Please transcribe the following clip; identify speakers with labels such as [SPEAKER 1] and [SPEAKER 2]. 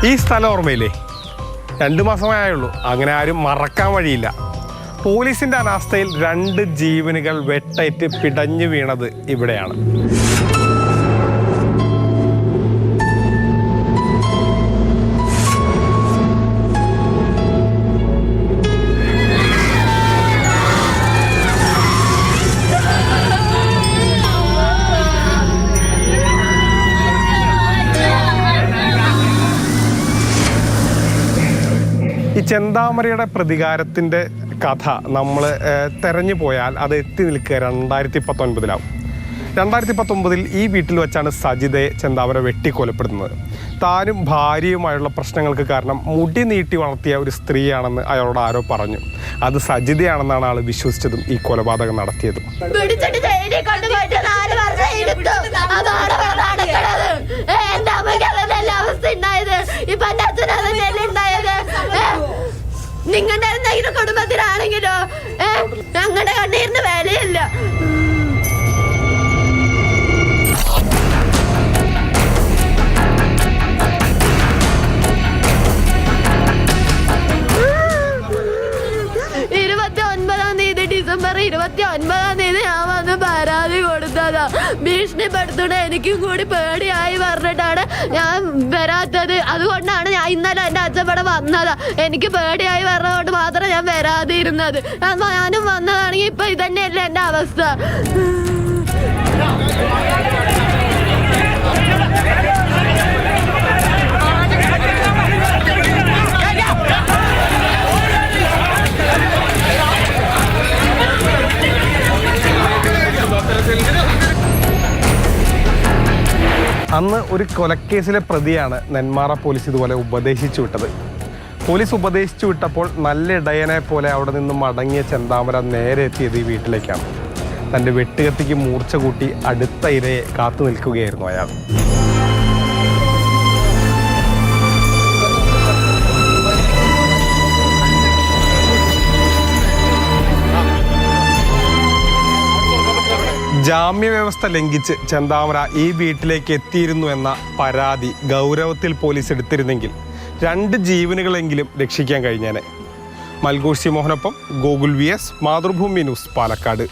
[SPEAKER 1] ഈ സ്ഥലം ഓർമ്മയില്ലേ? 2 മാസമായുള്ളൂ. അങ്ങനെ ആരും മറക്കാൻ വഴിയില്ല. പോലീസിന്റെ അനാസ്ഥയിൽ 2 ജീവനുകൾ വെട്ടേറ്റ് പിടഞ്ഞു വീണത് ഇവിടെയാണ്. ഈ ചെന്താമരയുടെ പ്രതികാരത്തിൻ്റെ കഥ നമ്മൾ തെരഞ്ഞു പോയാൽ അത് എത്തി നിൽക്കുക 2019 2019 ഈ വീട്ടിൽ വെച്ചാണ് സജിതയെ ചെന്താമര വെട്ടിക്കൊലപ്പെടുന്നത്. താനും ഭാര്യയുമായുള്ള പ്രശ്നങ്ങൾക്ക് കാരണം മുടി നീട്ടി വളർത്തിയ ഒരു സ്ത്രീയാണെന്ന് അയാളോട് ആരോ പറഞ്ഞു. അത് സജിതയാണെന്നാണ് ആൾ വിശ്വസിച്ചതും ഈ കൊലപാതകം നടത്തിയതും.
[SPEAKER 2] നിങ്ങളുടെ എന്തെങ്കിലും കുടുംബത്തിലാണെങ്കിലോ ഞങ്ങളുടെ കണ്ണീരിന് വിലയില്ല. ഡിസംബർ 29 ഞാൻ വന്ന് പരാതി കൊടുത്തതാ. ഭീഷണിപ്പെടുത്തണ എനിക്കും കൂടി പേടിയായി പറഞ്ഞിട്ടാണ് ഞാൻ വരാത്തത്. അതുകൊണ്ടാണ് ഞാൻ ഇന്നലെ എൻ്റെ അച്ഛൻ വന്നതാ. എനിക്ക് പേടിയായി പറഞ്ഞതുകൊണ്ട് മാത്രം ഞാൻ വരാതെ ഇരുന്നത്. ഞാനും വന്നതാണെങ്കിൽ ഇപ്പൊ ഇതന്നെയല്ലേ എൻ്റെ അവസ്ഥ.
[SPEAKER 1] അന്ന് ഒരു കൊലക്കേസിലെ പ്രതിയാണ് നെന്മാറ പോലീസ് ഇതുപോലെ ഉപദേശിച്ചു വിട്ടത്. പോലീസ് ഉപദേശിച്ചു വിട്ടപ്പോൾ നല്ല ഇടയനെ പോലെ അവിടെ നിന്ന് മടങ്ങിയ ചെന്താമര നേരെ എത്തിയത് ഈ വീട്ടിലേക്കാണ്. തൻ്റെ വെട്ടുകത്തിക്ക് മൂർച്ച കൂട്ടി അടുത്ത ഇരയെ കാത്തു നിൽക്കുകയായിരുന്നു അയാൾ. ജാമ്യവ്യവസ്ഥ ലംഘിച്ച് ചെന്താമര ഈ വീട്ടിലേക്ക് എത്തിയിരുന്നു എന്ന പരാതി ഗൗരവത്തിൽ പോലീസ് എടുത്തിരുന്നെങ്കിൽ 2 ജീവനുകളെങ്കിലും രക്ഷിക്കാൻ കഴിഞ്ഞേനെ. മൽഗോഷി മോഹനൊപ്പം ഗോകുൽ VS, മാതൃഭൂമി ന്യൂസ്, പാലക്കാട്.